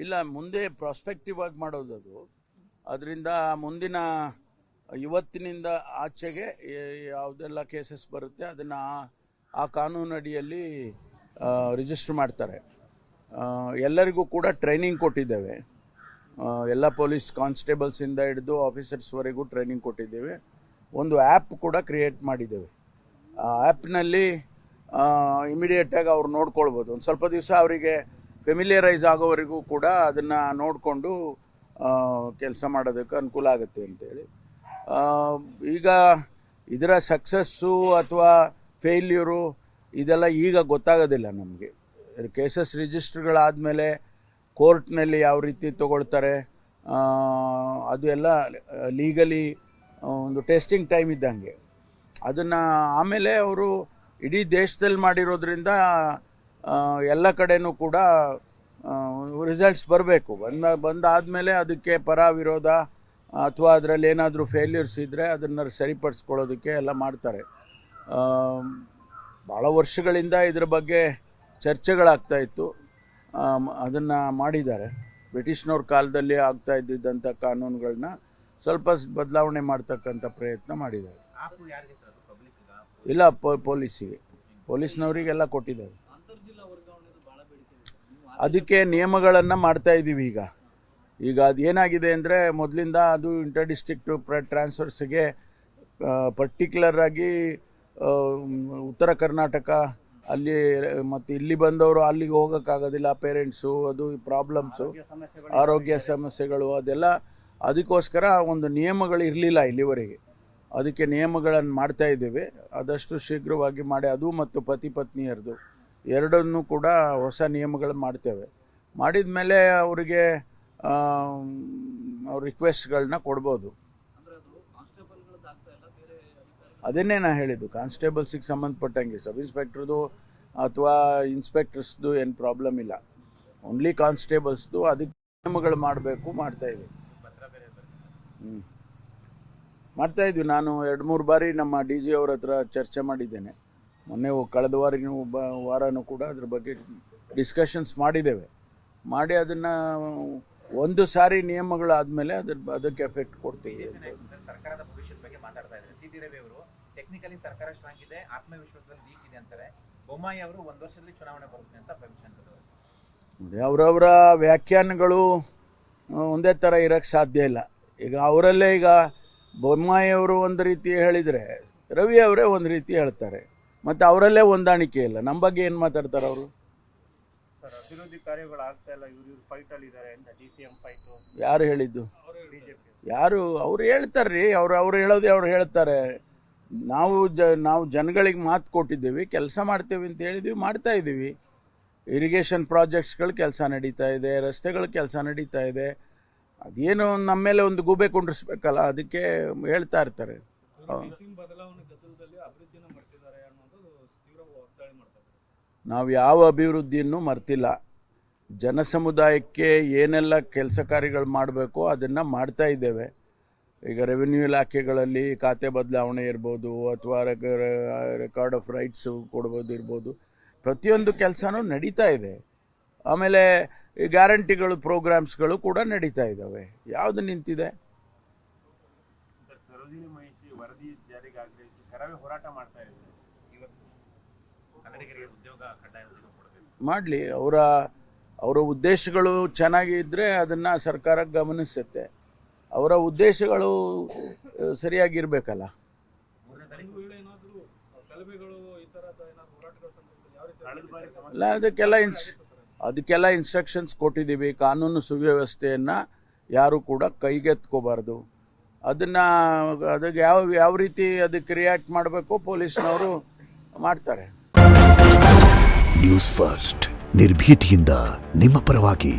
ಇಲ್ಲ, ಮುಂದೆ ಪ್ರಾಸ್ಪೆಕ್ಟಿವ್ ಆಗಿ ಮಾಡೋದು ಅದು. ಅದರಿಂದ ಮುಂದಿನ ಇವತ್ತಿನಿಂದ ಆಚೆಗೆ ಯಾವುದೆಲ್ಲ ಕೇಸಸ್ ಬರುತ್ತೆ ಅದನ್ನು ಆ ಕಾನೂನು ಅಡಿಯಲ್ಲಿ ರಿಜಿಸ್ಟರ್ ಮಾಡ್ತಾರೆ. ಎಲ್ಲರಿಗೂ ಕೂಡ ಟ್ರೈನಿಂಗ್ ಕೊಟ್ಟಿದ್ದೇವೆ. ಎಲ್ಲ ಪೊಲೀಸ್ ಕಾನ್ಸ್ಟೇಬಲ್ಸಿಂದ ಹಿಡಿದು ಆಫೀಸರ್ಸ್ವರೆಗೂ ಟ್ರೈನಿಂಗ್ ಕೊಟ್ಟಿದ್ದೇವೆ. ಒಂದು ಆ್ಯಪ್ ಕೂಡ ಕ್ರಿಯೇಟ್ ಮಾಡಿದ್ದೇವೆ. ಆ ಆ್ಯಪ್ನಲ್ಲಿ ಇಮಿಡಿಯೇಟಾಗಿ ಅವ್ರು ನೋಡ್ಕೊಳ್ಬೋದು. ಒಂದು ಸ್ವಲ್ಪ ದಿವಸ ಅವರಿಗೆ ಫೆಮಿಲಿಯರೈಸ್ ಆಗೋವರೆಗೂ ಕೂಡ ಅದನ್ನು ನೋಡಿಕೊಂಡು ಕೆಲಸ ಮಾಡೋದಕ್ಕೆ ಅನುಕೂಲ ಆಗುತ್ತೆ ಅಂತೇಳಿ. ಈಗ ಇದರ ಸಕ್ಸಸ್ಸು ಅಥವಾ ಫೇಲ್ಯೂರು ಇದೆಲ್ಲ ಈಗ ಗೊತ್ತಾಗೋದಿಲ್ಲ ನಮಗೆ. ಕೇಸಸ್ ರಿಜಿಸ್ಟರ್ಗಳಾದಮೇಲೆ ಕೋರ್ಟ್ನಲ್ಲಿ ಯಾವ ರೀತಿ ತಗೊಳ್ತಾರೆ ಅದು ಎಲ್ಲ ಲೀಗಲಿ ಒಂದು ಟೆಸ್ಟಿಂಗ್ ಟೈಮ್ ಇದ್ದಂಗೆ. ಅದನ್ನು ಆಮೇಲೆ ಅವರು ಇಡೀ ದೇಶದಲ್ಲಿ ಮಾಡಿರೋದ್ರಿಂದ ಎಲ್ಲ ಕಡೆನೂ ಕೂಡ ರಿಸಲ್ಟ್ಸ್ ಬರಬೇಕು. ಬಂದಾದಮೇಲೆ ಅದಕ್ಕೆ ಪರ ವಿರೋಧ ಅಥವಾ ಅದರಲ್ಲಿ ಏನಾದರೂ ಫೇಲ್ಯೂರ್ಸ್ ಇದ್ದರೆ ಅದನ್ನು ಸರಿಪಡಿಸ್ಕೊಳ್ಳೋದಕ್ಕೆ ಎಲ್ಲ ಮಾಡ್ತಾರೆ. ಭಾಳ ವರ್ಷಗಳಿಂದ ಇದ್ರ ಬಗ್ಗೆ ಚರ್ಚೆಗಳಾಗ್ತಾಯಿತ್ತು. ಅದನ್ನು ಮಾಡಿದ್ದಾರೆ. ಬ್ರಿಟಿಷ್ನವ್ರ ಕಾಲದಲ್ಲಿ ಆಗ್ತಾ ಇದ್ದಿದ್ದಂಥ ಕಾನೂನುಗಳನ್ನ ಸ್ವಲ್ಪ ಬದಲಾವಣೆ ಮಾಡ್ತಕ್ಕಂಥ ಪ್ರಯತ್ನ ಮಾಡಿದ್ದಾರೆ. ಇಲ್ಲ, ಪೊಲೀಸ್ನವರಿಗೆಲ್ಲ ಕೊಟ್ಟಿದ್ದಾರೆ. ಅದಕ್ಕೆ ನಿಯಮಗಳನ್ನು ಮಾಡ್ತಾ ಇದ್ದೀವಿ ಈಗ ಅದೇನಾಗಿದೆ ಅಂದರೆ ಮೊದಲಿಂದ ಅದು ಇಂಟರ್ ಡಿಸ್ಟ್ರಿಕ್ಟ್ ಟ್ರಾನ್ಸ್ಫರ್ಸ್ಗೆ ಪರ್ಟಿಕ್ಯುಲರ್ ಆಗಿ ಉತ್ತರ ಕರ್ನಾಟಕ ಅಲ್ಲಿ ಮತ್ತು ಇಲ್ಲಿ ಬಂದವರು ಅಲ್ಲಿಗೆ ಹೋಗೋಕ್ಕಾಗೋದಿಲ್ಲ, ಪೇರೆಂಟ್ಸು, ಅದು ಪ್ರಾಬ್ಲಮ್ಸು, ಆರೋಗ್ಯ ಸಮಸ್ಯೆಗಳು, ಅದೆಲ್ಲ ಅದಕ್ಕೋಸ್ಕರ ಒಂದು ನಿಯಮಗಳು ಇರಲಿಲ್ಲ ಇಲ್ಲಿವರೆಗೆ. ಅದಕ್ಕೆ ನಿಯಮಗಳನ್ನು ಮಾಡ್ತಾ ಇದ್ದೇವೆ. ಆದಷ್ಟು ಶೀಘ್ರವಾಗಿ ಮಾಡಿ ಅದು ಮತ್ತು ಪತಿ ಪತ್ನಿಯರದು ಎರಡನ್ನೂ ಕೂಡ ಹೊಸ ನಿಯಮಗಳು ಮಾಡ್ತೇವೆ. ಮಾಡಿದ ಮೇಲೆ ಅವರಿಗೆ ಅವ್ರ ರಿಕ್ವೆಸ್ಟ್ಗಳನ್ನ ಕೊಡ್ಬೋದು. ಅದನ್ನೇ ನಾನು ಹೇಳಿದ್ದು, ಕಾನ್ಸ್ಟೇಬಲ್ಸಿಗೆ ಸಂಬಂಧಪಟ್ಟಂಗೆ ಸಬ್ ಇನ್ಸ್ಪೆಕ್ಟ್ರದು ಅಥವಾ ಇನ್ಸ್ಪೆಕ್ಟರ್ಸ್ದು ಏನು ಪ್ರಾಬ್ಲಮ್ ಇಲ್ಲ, ಓನ್ಲಿ ಕಾನ್ಸ್ಟೇಬಲ್ಸ್ದು ಅದಕ್ಕೆ ನಿಯಮಗಳು ಮಾಡಬೇಕು. ಮಾಡ್ತಾಯಿದ್ವಿ. ಮಾಡ್ತಾಯಿದ್ವಿ. ನಾನು 2-3 ಬಾರಿ ನಮ್ಮ DG ಅವ್ರ ಹತ್ರ ಚರ್ಚೆ ಮಾಡಿದ್ದೇನೆ. ಮೊನ್ನೆ ಕಳೆದ ವಾರನೂ ಕೂಡ ಅದ್ರ ಬಗ್ಗೆ ಡಿಸ್ಕಷನ್ಸ್ ಮಾಡಿದ್ದೇವೆ. ಮಾಡಿ ಅದನ್ನು ಒಂದು ಸಾರಿ ನಿಯಮಗಳಾದಮೇಲೆ ಅದಕ್ಕೆ ಎಫೆಕ್ಟ್ ಕೊಡ್ತೀವಿ. ಸರ್ಕಾರದ ಭವಿಷ್ಯದ ಬಗ್ಗೆ ಮಾತಾಡ್ತಾ ಇದ್ದಾರೆ. ಸಿ ಟಿ ರವಿ ಅವರು ಟೆಕ್ನಿಕಲಿ ಸರ್ಕಾರ ಸ್ಟ್ರಾಂಗ್ ಇದೆ, ಆತ್ಮವಿಶ್ವಾಸದಲ್ಲಿ ವೀಕ್ ಇದೆ ಅಂತಾರೆ. ಬೊಮ್ಮಾಯಿ ಅವರು 1 ವರ್ಷದಲ್ಲಿ ಚುನಾವಣೆ ಬರುತ್ತೆ ಅಂತ ಭವಿಷ್ಯ ನೋಡಿ, ಅವರವರ ವ್ಯಾಖ್ಯಾನಗಳು ಒಂದೇ ಥರ ಇರೋಕ್ಕೆ ಸಾಧ್ಯ ಇಲ್ಲ. ಈಗ ಅವರಲ್ಲೇ ಈಗ ಬೊಮ್ಮಾಯಿ ಅವರು ಒಂದು ರೀತಿ ಹೇಳಿದರೆ ರವಿ ಅವರೇ ಒಂದು ರೀತಿ ಹೇಳ್ತಾರೆ, ಮತ್ತು ಅವರಲ್ಲೇ ಹೊಂದಾಣಿಕೆ ಇಲ್ಲ. ನಮ್ಮ ಬಗ್ಗೆ ಏನು ಮಾತಾಡ್ತಾರೆ ಅವರು? ಅಭಿವೃದ್ಧಿ ಕಾರ್ಯಗಳು ಆಗ್ತಾ ಇಲ್ಲ, ಇವರು ಫೈಟ್ ಅಲ್ಲಿ ಇದ್ದಾರೆ ಅಂತ DCM ಫೈಟ್. ಯಾರು ಹೇಳಿದ್ದು? ಯಾರು? ಅವ್ರು ಹೇಳ್ತಾರ್ರಿ. ಅವ್ರು ಹೇಳೋದೇ ಅವ್ರು ಹೇಳ್ತಾರೆ. ನಾವು ಜನಗಳಿಗೆ ಮಾತು ಕೊಟ್ಟಿದ್ದೀವಿ, ಕೆಲಸ ಮಾಡ್ತೇವೆ ಅಂತ ಹೇಳಿದ್ವಿ, ಮಾಡ್ತಾ ಇದ್ದೀವಿ. ಇರಿಗೇಷನ್ ಪ್ರಾಜೆಕ್ಟ್ಸ್ಗಳು ಕೆಲಸ ನಡೀತಾ ಇದೆ, ರಸ್ತೆಗಳ ಕೆಲಸ ನಡೀತಾ ಇದೆ. ಅದೇನು ನಮ್ಮ ಮೇಲೆ ಒಂದು ಗೂಬೆ ಕುಂಡ್ರಿಸ್ಬೇಕಲ್ಲ, ಅದಕ್ಕೆ ಹೇಳ್ತಾ ಇರ್ತಾರೆ. ನಾವು ಯಾವ ಅಭಿವೃದ್ಧಿಯನ್ನು ಮರ್ತಿಲ್ಲ. ಜನಸಮುದಾಯಕ್ಕೆ ಏನೆಲ್ಲ ಕೆಲಸ ಕಾರ್ಯಗಳು ಮಾಡಬೇಕು ಅದನ್ನು ಮಾಡ್ತಾ ಇದ್ದೇವೆ. ಈಗ ರೆವಿನ್ಯೂ ಇಲಾಖೆಗಳಲ್ಲಿ ಖಾತೆ ಬದಲಾವಣೆ ಇರ್ಬೋದು, ಅಥವಾ ರೆಕಾರ್ಡ್ ಆಫ್ ರೈಟ್ಸು ಕೊಡ್ಬೋದು ಇರ್ಬೋದು, ಪ್ರತಿಯೊಂದು ಕೆಲಸನೂ ನಡೀತಾ ಇದೆ. ಆಮೇಲೆ ಈ ಗ್ಯಾರಂಟಿಗಳು, ಪ್ರೋಗ್ರಾಮ್ಸ್ಗಳು ಕೂಡ ನಡೀತಾ ಇದ್ದಾವೆ. ಯಾವುದು ನಿಂತಿದೆ? ಸರೋಜಿನಿ ಮಹಿಷಿ ವರದಿ ಜಾರಿಗೆ ಆಗ್ರಹಿಸಿ ಕರವೇ ಹೋರಾಟ ಮಾಡ್ತಾ ಇದ್ದಾರೆ. ಮಾಡಲಿ. ಅವರ ಉದ್ದೇಶಗಳು ಚೆನ್ನಾಗಿದ್ದರೆ ಅದನ್ನು ಸರ್ಕಾರ ಗಮನಿಸುತ್ತೆ. ಅವರ ಉದ್ದೇಶಗಳು ಸರಿಯಾಗಿರ್ಬೇಕಲ್ಲ. ಅಲ್ಲ, ಅದಕ್ಕೆಲ್ಲ ಇನ್ಸ್ಟ್ರಕ್ಷನ್ಸ್ ಕೊಟ್ಟಿದ್ದೀವಿ. ಕಾನೂನು ಸುವ್ಯವಸ್ಥೆಯನ್ನು ಯಾರು ಕೂಡ ಕೈಗೆತ್ಕೋಬಾರ್ದು. ಅದಕ್ಕೆ ಯಾವ ರೀತಿ ಅದಕ್ಕೆ ರಿಯಾಕ್ಟ್ ಮಾಡಬೇಕು ಪೊಲೀಸ್ನವರು ಮಾಡ್ತಾರೆ. ನ್ಯೂಸ್ ಫಸ್ಟ್, ನಿರ್ಭೀತಿಯಿಂದ ನಿಮ್ಮ ಪರವಾಗಿ.